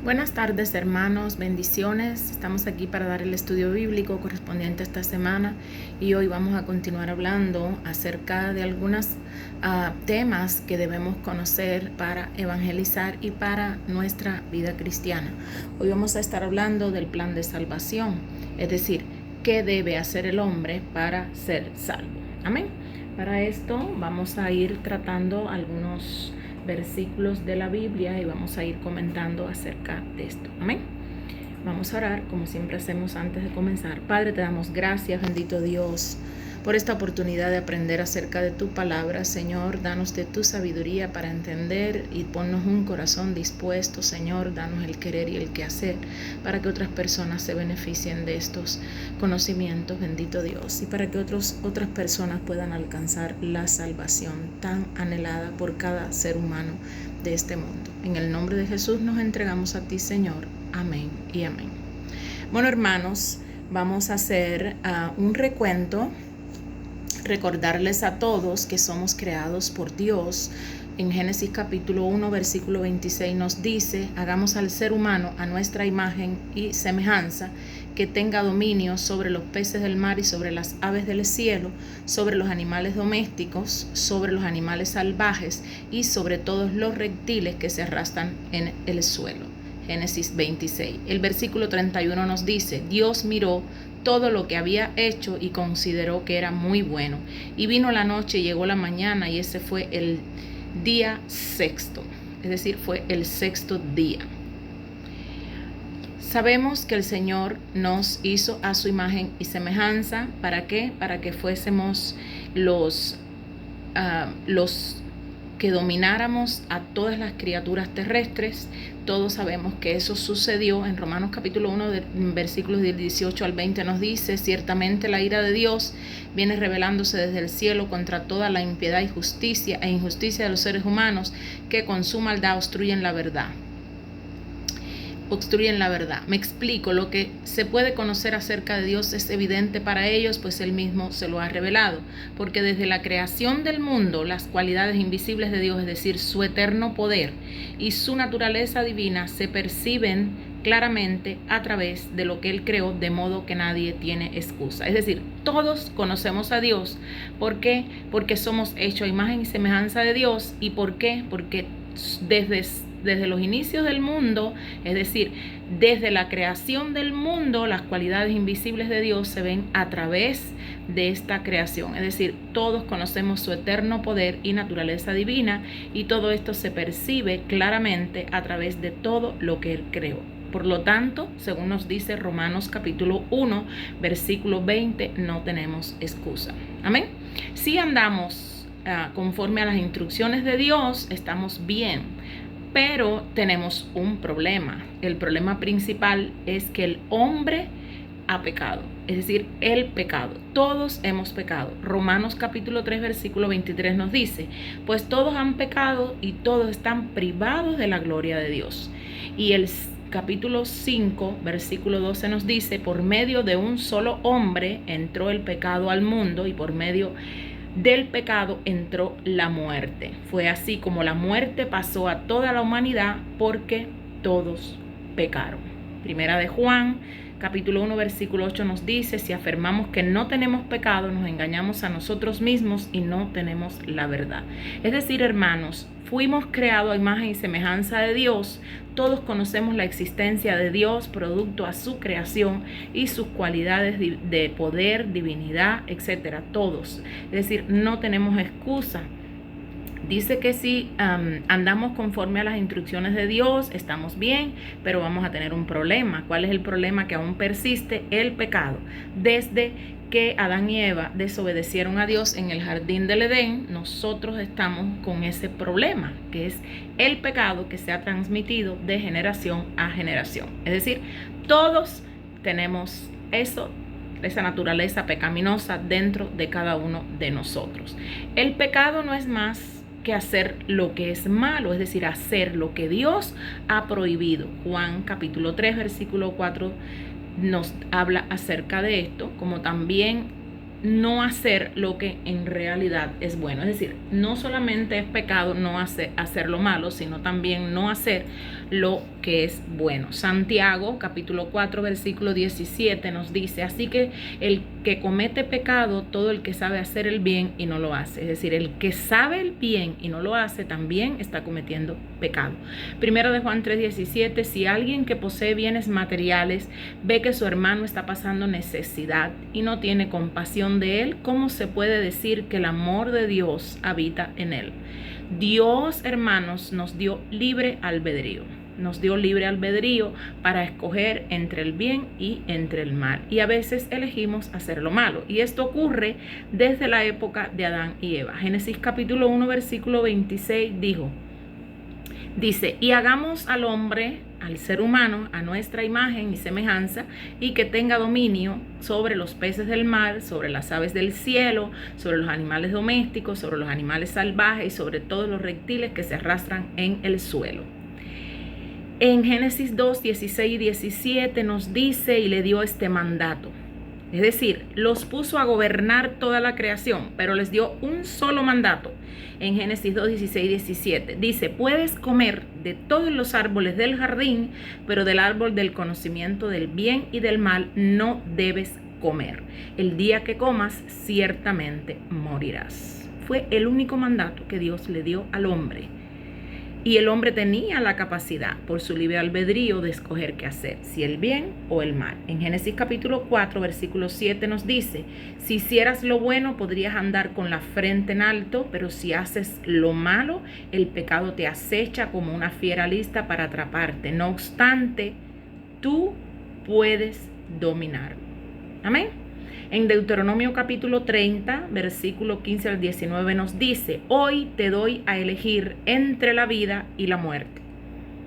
Buenas tardes, hermanos, bendiciones. Estamos aquí para dar el estudio bíblico correspondiente a esta semana y hoy vamos a continuar hablando acerca de algunos temas que debemos conocer para evangelizar y para nuestra vida cristiana. Hoy vamos a estar hablando del plan de salvación, es decir, qué debe hacer el hombre para ser salvo. Amén. Para esto vamos a ir tratando algunos versículos de la Biblia y vamos a ir comentando acerca de esto. Amén. Vamos a orar como siempre hacemos antes de comenzar. Padre, te damos gracias, bendito Dios, por esta oportunidad de aprender acerca de tu palabra. Señor, danos de tu sabiduría para entender y ponnos un corazón dispuesto. Señor, danos el querer y el quehacer para que otras personas se beneficien de estos conocimientos, bendito Dios, y para que otras personas puedan alcanzar la salvación tan anhelada por cada ser humano de este mundo. En el nombre de Jesús nos entregamos a ti, Señor. Amén y amén. Bueno, hermanos, vamos a hacer un recuento. Recordarles a todos que somos creados por Dios. En Génesis capítulo 1, versículo 26 nos dice: hagamos al ser humano a nuestra imagen y semejanza, que tenga dominio sobre los peces del mar y sobre las aves del cielo, sobre los animales domésticos, sobre los animales salvajes y sobre todos los reptiles que se arrastran en el suelo. Génesis 26. El versículo 31 nos dice: Dios miró todo lo que había hecho y consideró que era muy bueno. Y vino la noche y llegó la mañana, y ese fue el día sexto, es decir, fue el sexto día. Sabemos que el Señor nos hizo a su imagen y semejanza. ¿Para qué? Para que fuésemos los que domináramos a todas las criaturas terrestres. Todos sabemos que eso sucedió. En Romanos capítulo 1, versículos del 18 al 20 nos dice: ciertamente la ira de Dios viene revelándose desde el cielo contra toda la impiedad y justicia e injusticia de los seres humanos, que con su maldad obstruyen la verdad. Me explico. Lo que se puede conocer acerca de Dios es evidente para ellos, pues Él mismo se lo ha revelado, porque desde la creación del mundo las cualidades invisibles de Dios, es decir, su eterno poder y su naturaleza divina, se perciben claramente a través de lo que Él creó, de modo que nadie tiene excusa. Es decir, todos conocemos a Dios. ¿Por qué? Porque somos hechos a imagen y semejanza de Dios. ¿Y por qué? Porque desde los inicios del mundo, es decir, desde la creación del mundo, las cualidades invisibles de Dios se ven a través de esta creación. Es decir, todos conocemos su eterno poder y naturaleza divina, y todo esto se percibe claramente a través de todo lo que Él creó. Por lo tanto, según nos dice Romanos capítulo 1, versículo 20, no tenemos excusa. Amén. Si andamos conforme a las instrucciones de Dios, estamos bien. Pero tenemos un problema. El problema principal es que el hombre ha pecado, es decir, el pecado. Todos hemos pecado. Romanos capítulo 3, versículo 23 nos dice: pues todos han pecado y todos están privados de la gloria de Dios. Y el capítulo 5, versículo 12 nos dice: por medio de un solo hombre entró el pecado al mundo, y por medio del pecado entró la muerte. Fue así como la muerte pasó a toda la humanidad, porque todos pecaron. Primera de Juan, capítulo 1, versículo 8 nos dice: si afirmamos que no tenemos pecado, nos engañamos a nosotros mismos y no tenemos la verdad. Es decir, hermanos, fuimos creados a imagen y semejanza de Dios. Todos conocemos la existencia de Dios, producto a su creación y sus cualidades de poder, divinidad, etcétera. Todos. Es decir, no tenemos excusa. Dice que si andamos conforme a las instrucciones de Dios, estamos bien, pero vamos a tener un problema. ¿Cuál es el problema que aún persiste? El pecado. Desde que Adán y Eva desobedecieron a Dios en el jardín del Edén, nosotros estamos con ese problema, que es el pecado que se ha transmitido de generación a generación. Es decir, todos tenemos esa naturaleza pecaminosa dentro de cada uno de nosotros. El pecado no es más que hacer lo que es malo, es decir, hacer lo que Dios ha prohibido. Juan capítulo 3, versículo 4 nos habla acerca de esto, como también no hacer lo que en realidad es bueno. Es decir, no solamente es pecado no hacer lo malo, sino también no hacer lo que es bueno. Santiago, capítulo 4, versículo 17 nos dice, así que el que comete pecado, todo el que sabe hacer el bien y no lo hace. Es decir, el que sabe el bien y no lo hace, también está cometiendo pecado. Primero de Juan 3:17, si alguien que posee bienes materiales ve que su hermano está pasando necesidad y no tiene compasión de él, ¿cómo se puede decir que el amor de Dios habita en él? Dios, hermanos, nos dio libre albedrío. Nos dio libre albedrío para escoger entre el bien y entre el mal. Y a veces elegimos hacer lo malo. Y esto ocurre desde la época de Adán y Eva. Génesis capítulo 1, versículo 26 dice, y hagamos al hombre, al ser humano, a nuestra imagen y semejanza, y que tenga dominio sobre los peces del mar, sobre las aves del cielo, sobre los animales domésticos, sobre los animales salvajes y sobre todos los reptiles que se arrastran en el suelo. En Génesis 2, 16 y 17 nos dice, y le dio este mandato. Es decir, los puso a gobernar toda la creación, pero les dio un solo mandato. En Génesis 2, 16 y 17 dice, puedes comer de todos los árboles del jardín, pero del árbol del conocimiento del bien y del mal no debes comer. El día que comas, ciertamente morirás. Fue el único mandato que Dios le dio al hombre. Y el hombre tenía la capacidad, por su libre albedrío, de escoger qué hacer, si el bien o el mal. En Génesis capítulo 4, versículo 7 nos dice, si hicieras lo bueno, podrías andar con la frente en alto, pero si haces lo malo, el pecado te acecha como una fiera lista para atraparte. No obstante, tú puedes dominarlo. Amén. En Deuteronomio capítulo 30, versículo 15 al 19 nos dice, hoy te doy a elegir entre la vida y la muerte.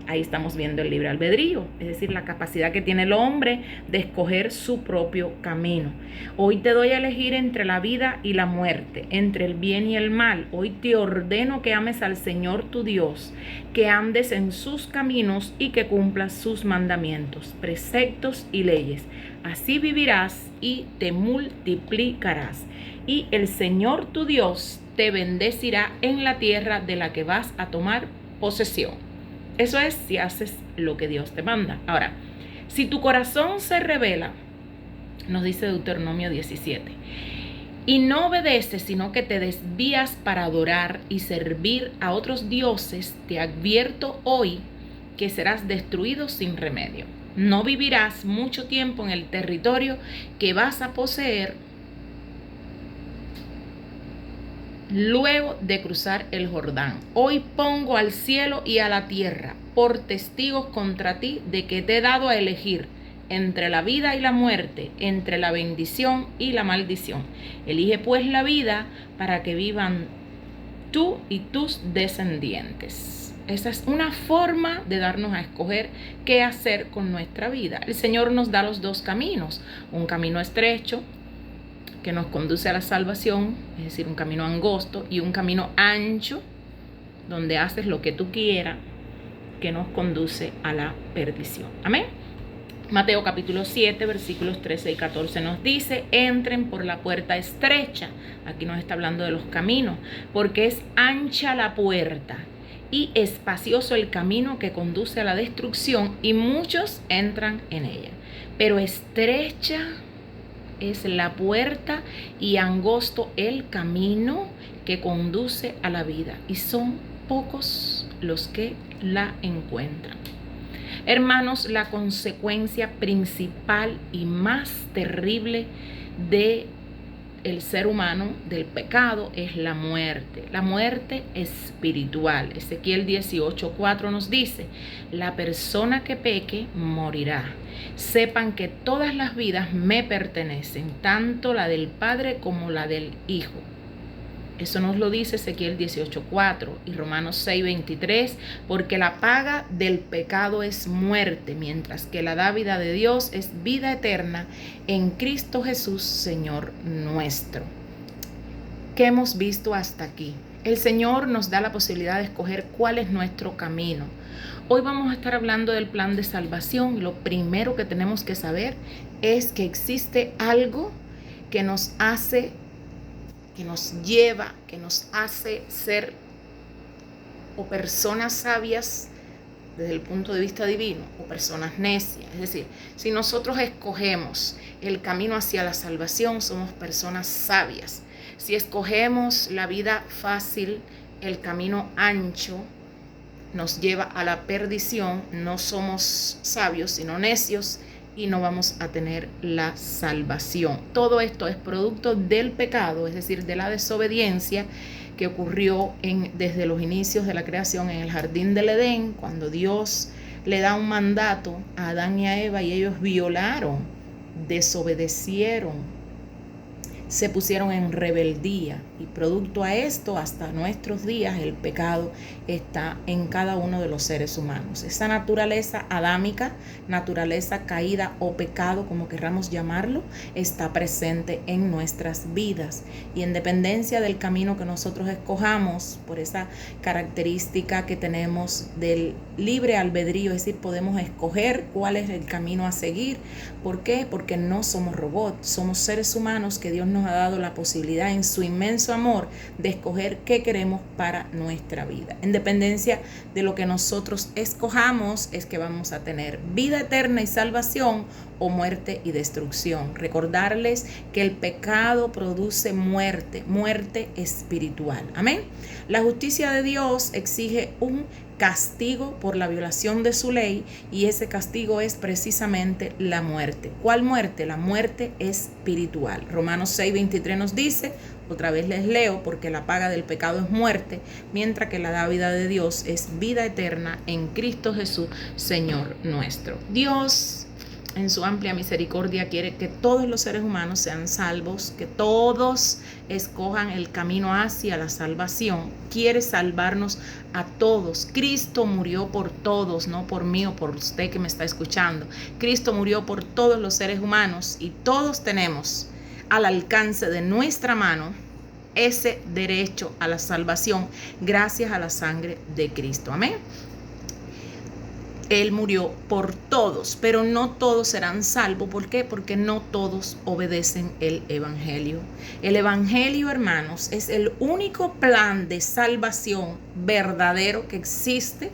Ahí estamos viendo el libre albedrío, es decir, la capacidad que tiene el hombre de escoger su propio camino. Hoy te doy a elegir entre la vida y la muerte, entre el bien y el mal. Hoy te ordeno que ames al Señor tu Dios, que andes en sus caminos y que cumplas sus mandamientos, preceptos y leyes. Así vivirás y te multiplicarás. Y el Señor tu Dios te bendecirá en la tierra de la que vas a tomar posesión. Eso es si haces lo que Dios te manda. Ahora, si tu corazón se rebela, nos dice Deuteronomio 17, y no obedeces, sino que te desvías para adorar y servir a otros dioses, te advierto hoy que serás destruido sin remedio. No vivirás mucho tiempo en el territorio que vas a poseer luego de cruzar el Jordán. Hoy pongo al cielo y a la tierra por testigos contra ti de que te he dado a elegir entre la vida y la muerte, entre la bendición y la maldición. Elige pues la vida para que vivan tú y tus descendientes. Esa es una forma de darnos a escoger qué hacer con nuestra vida. El Señor nos da los dos caminos, un camino estrecho que nos conduce a la salvación, es decir, un camino angosto, y un camino ancho, donde haces lo que tú quieras, que nos conduce a la perdición. Amén. Mateo capítulo 7, versículos 13 y 14 nos dice, entren por la puerta estrecha. Aquí nos está hablando de los caminos, porque es ancha la puerta y espacioso el camino que conduce a la destrucción, y muchos entran en ella. Pero estrecha es la puerta y angosto el camino que conduce a la vida, y son pocos los que la encuentran. Hermanos, la consecuencia principal y más terrible de el ser humano, del pecado, es la muerte espiritual. Ezequiel 18:4 nos dice, la persona que peque morirá. Sepan que todas las vidas me pertenecen, tanto la del Padre como la del Hijo. Eso nos lo dice Ezequiel 18:4 y Romanos 6:23, porque la paga del pecado es muerte, mientras que la dádiva de Dios es vida eterna en Cristo Jesús, Señor nuestro. ¿Qué hemos visto hasta aquí? El Señor nos da la posibilidad de escoger cuál es nuestro camino. Hoy vamos a estar hablando del plan de salvación. Lo primero que tenemos que saber es que existe algo que nos hace, que nos lleva, que nos hace ser o personas sabias desde el punto de vista divino o personas necias. Es decir, si nosotros escogemos el camino hacia la salvación, somos personas sabias. Si escogemos la vida fácil, el camino ancho, nos lleva a la perdición, no somos sabios, sino necios, y no vamos a tener la salvación. Todo esto es producto del pecado, es decir, de la desobediencia que ocurrió desde los inicios de la creación en el jardín del Edén, cuando Dios le da un mandato a Adán y a Eva y ellos violaron, desobedecieron, se pusieron en rebeldía, y producto a esto, hasta nuestros días, el pecado está en cada uno de los seres humanos. Esa naturaleza adámica, naturaleza caída o pecado, como querramos llamarlo, está presente en nuestras vidas, y en dependencia del camino que nosotros escojamos, por esa característica que tenemos del libre albedrío, es decir, podemos escoger cuál es el camino a seguir. ¿Por qué? Porque no somos robots, somos seres humanos que Dios nos ha dado la posibilidad en su inmenso amor de escoger qué queremos para nuestra vida. En dependencia de lo que nosotros escojamos es que vamos a tener vida eterna y salvación, o muerte y destrucción. Recordarles que el pecado produce muerte, muerte espiritual. Amén. La justicia de Dios exige un castigo por la violación de su ley, y ese castigo es precisamente la muerte. ¿Cuál muerte? La muerte espiritual. Romanos 6:23 nos dice, otra vez les leo, porque la paga del pecado es muerte, mientras que la dádiva de Dios es vida eterna en Cristo Jesús, Señor nuestro. Dios, en su amplia misericordia, quiere que todos los seres humanos sean salvos, que todos escojan el camino hacia la salvación. Quiere salvarnos a todos. Cristo murió por todos, no por mí o por usted que me está escuchando. Cristo murió por todos los seres humanos, y todos tenemos al alcance de nuestra mano ese derecho a la salvación gracias a la sangre de Cristo. Amén. Él murió por todos, pero no todos serán salvos. ¿Por qué? Porque no todos obedecen el Evangelio. El Evangelio, hermanos, es el único plan de salvación verdadero que existe.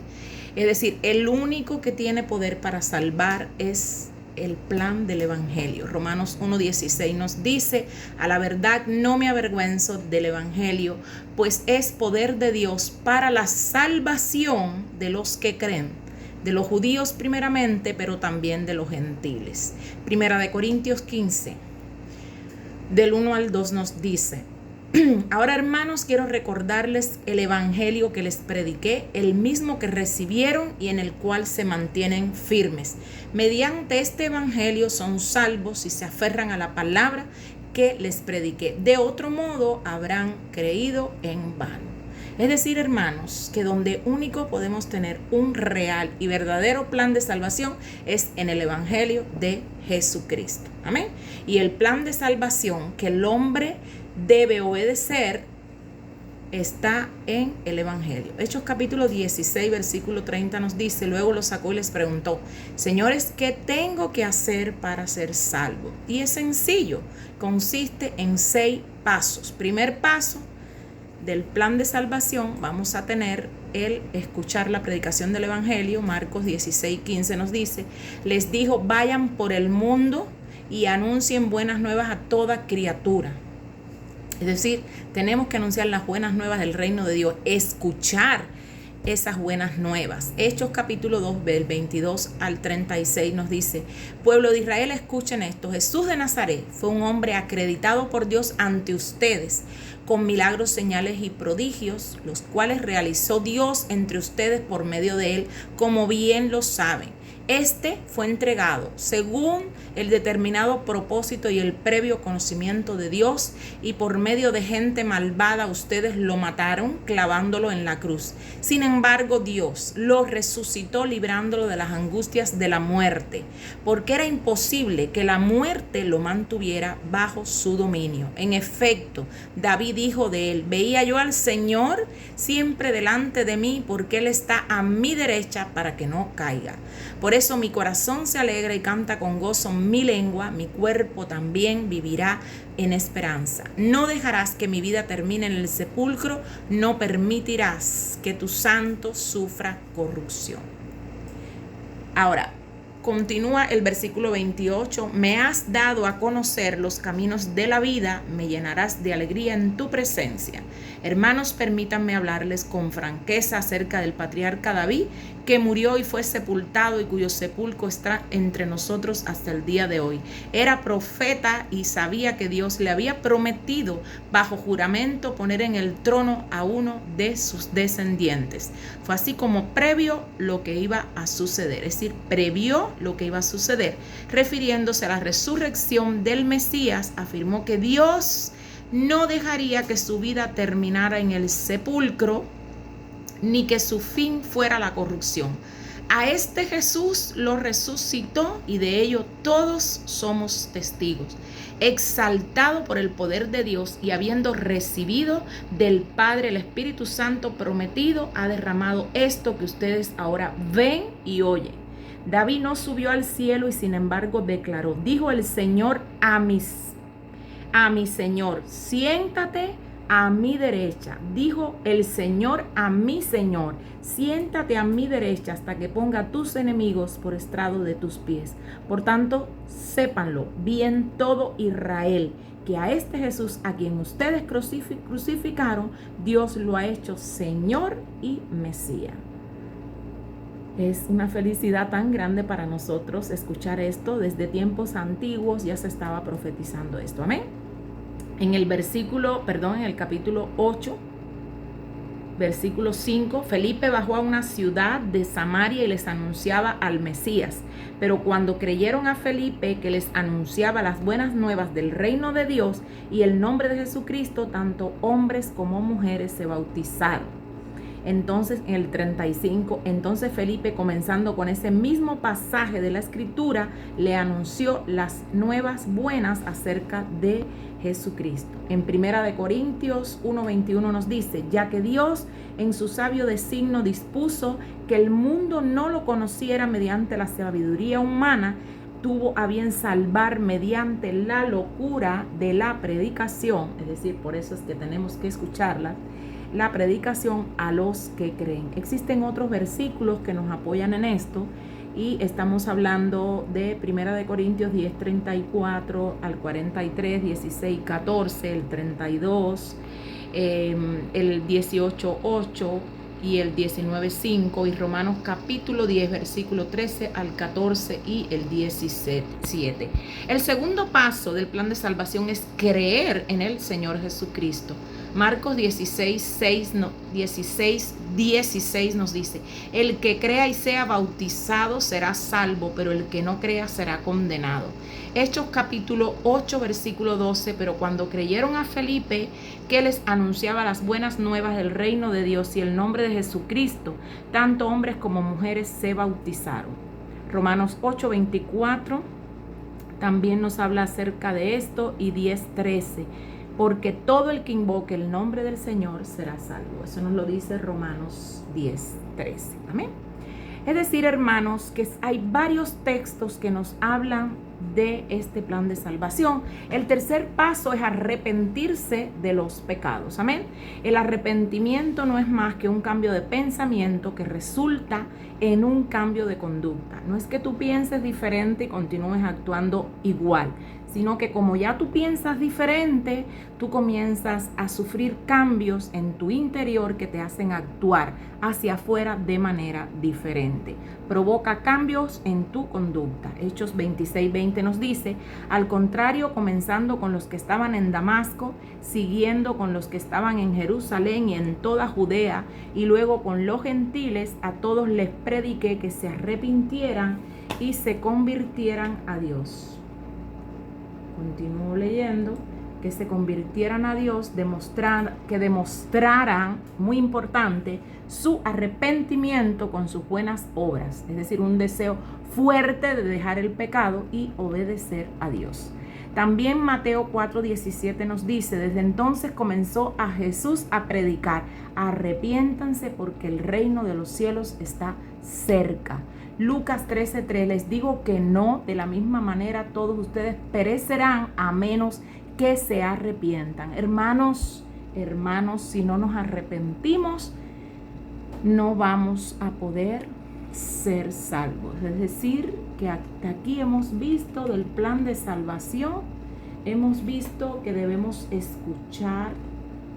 Es decir, el único que tiene poder para salvar es el plan del Evangelio. Romanos 1:16 nos dice: a la verdad no me avergüenzo del Evangelio, pues es poder de Dios para la salvación de los que creen, de los judíos primeramente, pero también de los gentiles. Primera de Corintios 15, del 1 al 2 nos dice: ahora, hermanos, quiero recordarles el evangelio que les prediqué, el mismo que recibieron y en el cual se mantienen firmes. Mediante este evangelio son salvos si se aferran a la palabra que les prediqué. De otro modo, habrán creído en vano. Es decir, hermanos, que donde único podemos tener un real y verdadero plan de salvación es en el Evangelio de Jesucristo. Amén. Y el plan de salvación que el hombre debe obedecer está en el Evangelio. Hechos capítulo 16, versículo 30 nos dice: luego los sacó y les preguntó: señores, ¿qué tengo que hacer para ser salvo? Y es sencillo, consiste en 6 pasos. Primer paso del plan de salvación, vamos a tener el escuchar la predicación del Evangelio. Marcos 16:15 nos dice: les dijo, vayan por el mundo y anuncien buenas nuevas a toda criatura. Es decir, tenemos que anunciar las buenas nuevas del reino de Dios, escuchar esas buenas nuevas. Hechos capítulo 2, del 22 al 36 nos dice: pueblo de Israel, escuchen esto. Jesús de Nazaret fue un hombre acreditado por Dios ante ustedes con milagros, señales y prodigios, los cuales realizó Dios entre ustedes por medio de él, como bien lo saben. Este fue entregado según el determinado propósito y el previo conocimiento de Dios, y por medio de gente malvada ustedes lo mataron clavándolo en la cruz. Sin embargo, Dios lo resucitó librándolo de las angustias de la muerte, porque era imposible que la muerte lo mantuviera bajo su dominio. En efecto, David dijo de él: veía yo al Señor siempre delante de mí, porque él está a mi derecha para que no caiga. Por eso mi corazón se alegra y canta con gozo mi lengua, mi cuerpo también vivirá en esperanza. No dejarás que mi vida termine en el sepulcro, no permitirás que tu santo sufra corrupción. Ahora, continúa el versículo 28, me has dado a conocer los caminos de la vida, me llenarás de alegría en tu presencia. Hermanos, permítanme hablarles con franqueza acerca del patriarca David, que murió y fue sepultado y cuyo sepulcro está entre nosotros hasta el día de hoy. Era profeta y sabía que Dios le había prometido bajo juramento poner en el trono a uno de sus descendientes. Fue así como previo lo que iba a suceder, es decir, previó lo que iba a suceder. Refiriéndose a la resurrección del Mesías, afirmó que Dios no dejaría que su vida terminara en el sepulcro, ni que su fin fuera la corrupción. A este Jesús lo resucitó y de ello todos somos testigos. Exaltado por el poder de Dios y habiendo recibido del Padre el Espíritu Santo prometido, ha derramado esto que ustedes ahora ven y oyen. David no subió al cielo y sin embargo declaró, dijo el Señor a mi Señor, siéntate a mi derecha. Dijo el Señor a mi Señor, siéntate a mi derecha hasta que ponga tus enemigos por estrado de tus pies. Por tanto, sépanlo bien todo Israel, que a este Jesús a quien ustedes crucificaron, Dios lo ha hecho Señor y Mesías. Es una felicidad tan grande para nosotros escuchar esto. Desde tiempos antiguos ya se estaba profetizando esto. Amén. En el capítulo 8, versículo 5, Felipe bajó a una ciudad de Samaria y les anunciaba al Mesías. Pero cuando creyeron a Felipe, que les anunciaba las buenas nuevas del reino de Dios y el nombre de Jesucristo, tanto hombres como mujeres se bautizaron. Entonces, en el 35, entonces Felipe, comenzando con ese mismo pasaje de la Escritura, le anunció las nuevas buenas acerca de Jesucristo. En 1 Corintios 1:21 nos dice, ya que Dios en su sabio designio dispuso que el mundo no lo conociera mediante la sabiduría humana, tuvo a bien salvar mediante la locura de la predicación, es decir, por eso es que tenemos que escucharla, la predicación a los que creen. Existen otros versículos que nos apoyan en esto y estamos hablando de 1 Corintios 10:34 al 43, 16:14, el 32, el 18:8 y el 19:5 y Romanos capítulo 10 versículo 13 al 14 y el 17. El segundo paso del plan de salvación es creer en el Señor Jesucristo. Marcos 16 nos dice, el que crea y sea bautizado será salvo, pero el que no crea será condenado. Hechos capítulo 8 versículo 12, pero cuando creyeron a Felipe, que les anunciaba las buenas nuevas del reino de Dios y el nombre de Jesucristo, tanto hombres como mujeres se bautizaron. Romanos 8:24 también nos habla acerca de esto y 10:13. Porque todo el que invoque el nombre del Señor será salvo. Eso nos lo dice Romanos 10:13. Amén. Es decir, hermanos, que hay varios textos que nos hablan de este plan de salvación. El tercer paso es arrepentirse de los pecados. Amén. El arrepentimiento no es más que un cambio de pensamiento que resulta en un cambio de conducta. No es que tú pienses diferente y continúes actuando igual, sino que como ya tú piensas diferente, tú comienzas a sufrir cambios en tu interior que te hacen actuar hacia afuera de manera diferente. Provoca cambios en tu conducta. Hechos 26:20 nos dice, al contrario, comenzando con los que estaban en Damasco, siguiendo con los que estaban en Jerusalén y en toda Judea, y luego con los gentiles, a todos les prediqué que se arrepintieran y se convirtieran a Dios. Continúo leyendo, que se convirtieran a Dios, que demostraran, muy importante, su arrepentimiento con sus buenas obras, es decir, un deseo fuerte de dejar el pecado y obedecer a Dios. También Mateo 4:17 nos dice, desde entonces comenzó a Jesús a predicar, arrepiéntanse porque el reino de los cielos está cerca. Lucas 13:3, les digo que no, de la misma manera todos ustedes perecerán a menos que se arrepientan. Hermanos, si no nos arrepentimos, no vamos a poder ser salvos. Es decir, que hasta aquí hemos visto del plan de salvación, hemos visto que debemos escuchar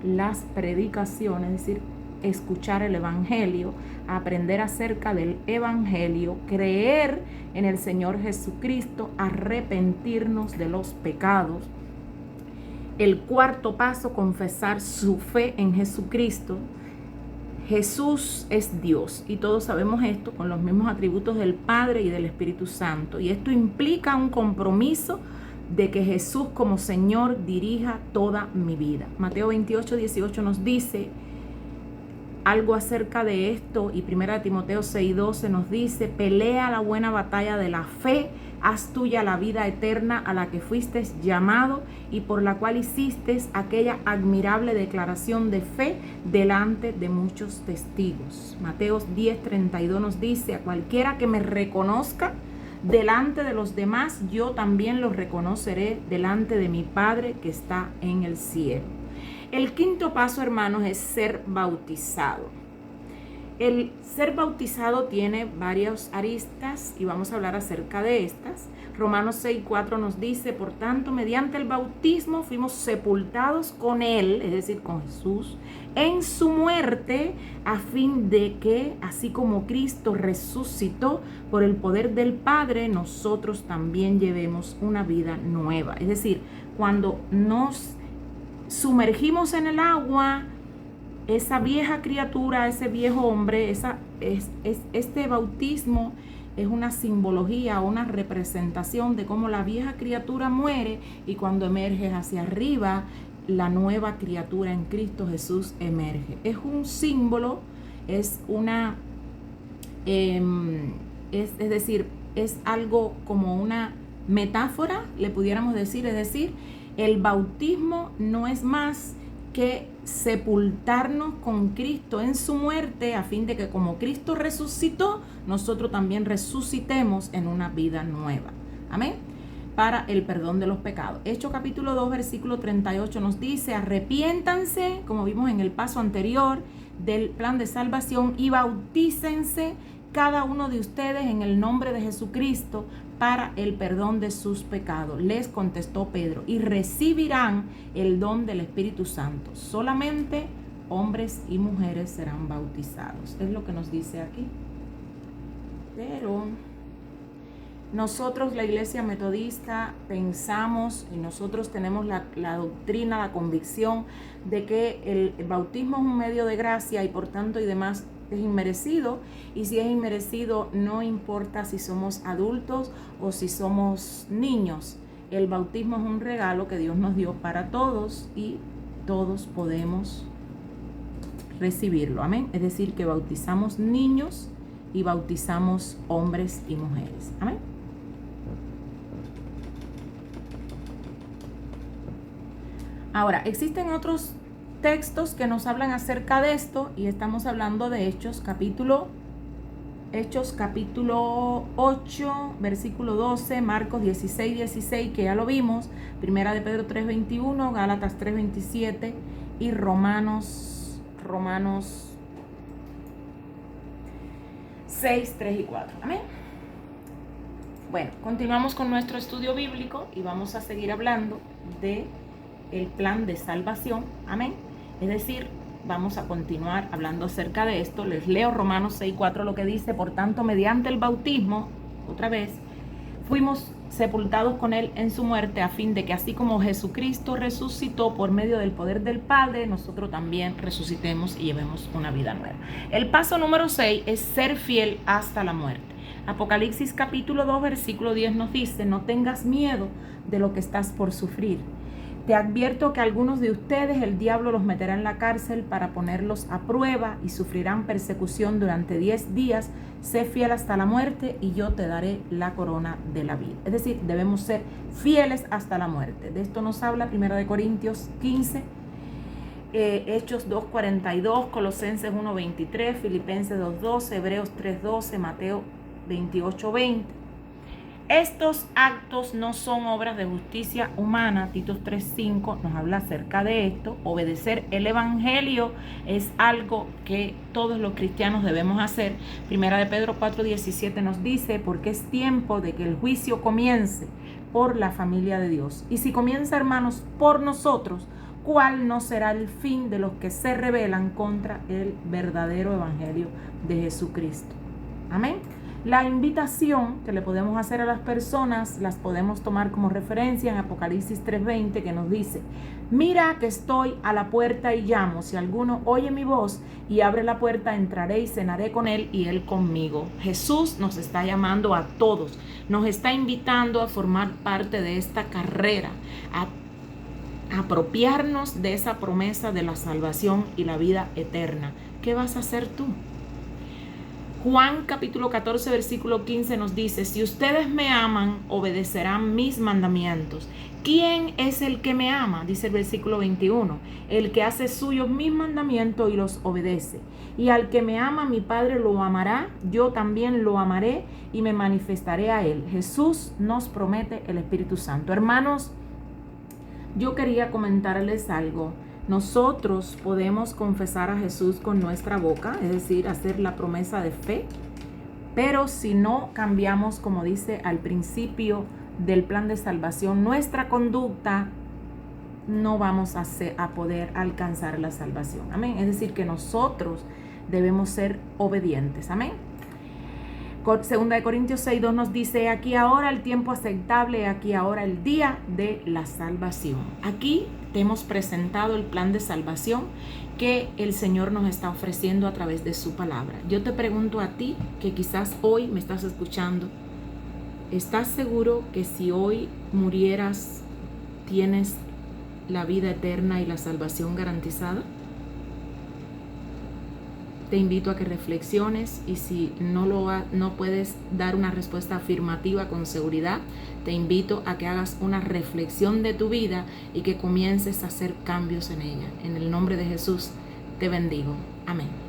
las predicaciones, es decir, escuchar el Evangelio, aprender acerca del Evangelio, creer en el Señor Jesucristo, arrepentirnos de los pecados. El cuarto paso, confesar su fe en Jesucristo. Jesús es Dios y todos sabemos esto, con los mismos atributos del Padre y del Espíritu Santo. Y esto implica un compromiso de que Jesús como Señor dirija toda mi vida. Mateo 28:18 nos dice algo acerca de esto, y 1 Timoteo 6:12 nos dice: pelea la buena batalla de la fe, haz tuya la vida eterna a la que fuiste llamado y por la cual hiciste aquella admirable declaración de fe delante de muchos testigos. Mateo 10:32 nos dice: a cualquiera que me reconozca delante de los demás, yo también lo reconoceré delante de mi Padre que está en el cielo. El quinto paso, hermanos, es ser bautizado. El ser bautizado tiene varias aristas y vamos a hablar acerca de estas. Romanos 6:4 nos dice: por tanto, mediante el bautismo fuimos sepultados con Él, es decir, con Jesús, en su muerte, a fin de que, así como Cristo resucitó por el poder del Padre, nosotros también llevemos una vida nueva. Es decir, cuando nos sumergimos en el agua, esa vieja criatura, ese viejo hombre, este bautismo es una simbología, una representación de cómo la vieja criatura muere y cuando emerges hacia arriba, la nueva criatura en Cristo Jesús emerge. Es un símbolo, es decir, es algo como una metáfora, le pudiéramos decir, es decir, el bautismo no es más que sepultarnos con Cristo en su muerte, a fin de que como Cristo resucitó, nosotros también resucitemos en una vida nueva. Amén. Para el perdón de los pecados. Hechos capítulo 2, versículo 38 nos dice: arrepiéntanse, como vimos en el paso anterior del plan de salvación, y bautícense cada uno de ustedes en el nombre de Jesucristo para el perdón de sus pecados. Les contestó Pedro: y recibirán el don del Espíritu Santo. Solamente hombres y mujeres serán bautizados. Es lo que nos dice aquí. Pero nosotros, la Iglesia Metodista, pensamos y nosotros tenemos la doctrina, la convicción de que el bautismo es un medio de gracia y por tanto y demás es inmerecido, y si es inmerecido no importa si somos adultos o si somos niños. El bautismo es un regalo que Dios nos dio para todos y todos podemos recibirlo. Amén. Es decir, que bautizamos niños y bautizamos hombres y mujeres. Amén. Ahora, existen otros textos que nos hablan acerca de esto y estamos hablando de Hechos capítulo 8, versículo 12, Marcos 16, que ya lo vimos, Primera de Pedro 3:21, Gálatas 3:27 y Romanos 6, 3 y 4. Amén. Bueno, continuamos con nuestro estudio bíblico y vamos a seguir hablando de el plan de salvación. Amén. Es decir, vamos a continuar hablando acerca de esto. Les leo Romanos 6:4, lo que dice: por tanto, mediante el bautismo, otra vez, fuimos sepultados con Él en su muerte, a fin de que así como Jesucristo resucitó por medio del poder del Padre, nosotros también resucitemos y llevemos una vida nueva. El paso número 6 es ser fiel hasta la muerte. Apocalipsis capítulo 2, versículo 10 nos dice: no tengas miedo de lo que estás por sufrir. Te advierto que algunos de ustedes el diablo los meterá en la cárcel para ponerlos a prueba y sufrirán persecución durante 10 días. Sé fiel hasta la muerte y yo te daré la corona de la vida. Es decir, debemos ser fieles hasta la muerte. De esto nos habla 1 Corintios 15, Hechos 2:42, Colosenses 1:23, Filipenses 2:12, Hebreos 3:12, Mateo 28:20. Estos actos no son obras de justicia humana. Tito 3:5 nos habla acerca de esto. Obedecer el evangelio es algo que todos los cristianos debemos hacer. Primera de Pedro 4:17 nos dice, porque es tiempo de que el juicio comience por la familia de Dios. Y si comienza, hermanos, por nosotros, ¿cuál no será el fin de los que se rebelan contra el verdadero evangelio de Jesucristo? Amén. La invitación que le podemos hacer a las personas las podemos tomar como referencia en Apocalipsis 3:20, que nos dice: mira que estoy a la puerta y llamo. Si alguno oye mi voz y abre la puerta, entraré y cenaré con él y él conmigo. Jesús nos está llamando a todos, nos está invitando a formar parte de esta carrera, a apropiarnos de esa promesa de la salvación y la vida eterna. ¿Qué vas a hacer tú? Juan capítulo 14 versículo 15 nos dice: si ustedes me aman, obedecerán mis mandamientos. ¿Quién es el que me ama? Dice el versículo 21, el que hace suyos mis mandamientos y los obedece. Y al que me ama, mi Padre lo amará, yo también lo amaré y me manifestaré a él. Jesús nos promete el Espíritu Santo. Hermanos, yo quería comentarles algo. Nosotros podemos confesar a Jesús con nuestra boca, es decir, hacer la promesa de fe, pero si no cambiamos, como dice al principio del plan de salvación, nuestra conducta, no vamos a poder alcanzar la salvación. Amén. Es decir, que nosotros debemos ser obedientes. Amén. Segunda de Corintios 6:2 nos dice: aquí ahora el tiempo aceptable, aquí ahora el día de la salvación. Aquí te hemos presentado el plan de salvación que el Señor nos está ofreciendo a través de su palabra. Yo te pregunto a ti, que quizás hoy me estás escuchando, ¿estás seguro que si hoy murieras tienes la vida eterna y la salvación garantizada? Te invito a que reflexiones, y si no puedes dar una respuesta afirmativa con seguridad, te invito a que hagas una reflexión de tu vida y que comiences a hacer cambios en ella. En el nombre de Jesús te bendigo. Amén.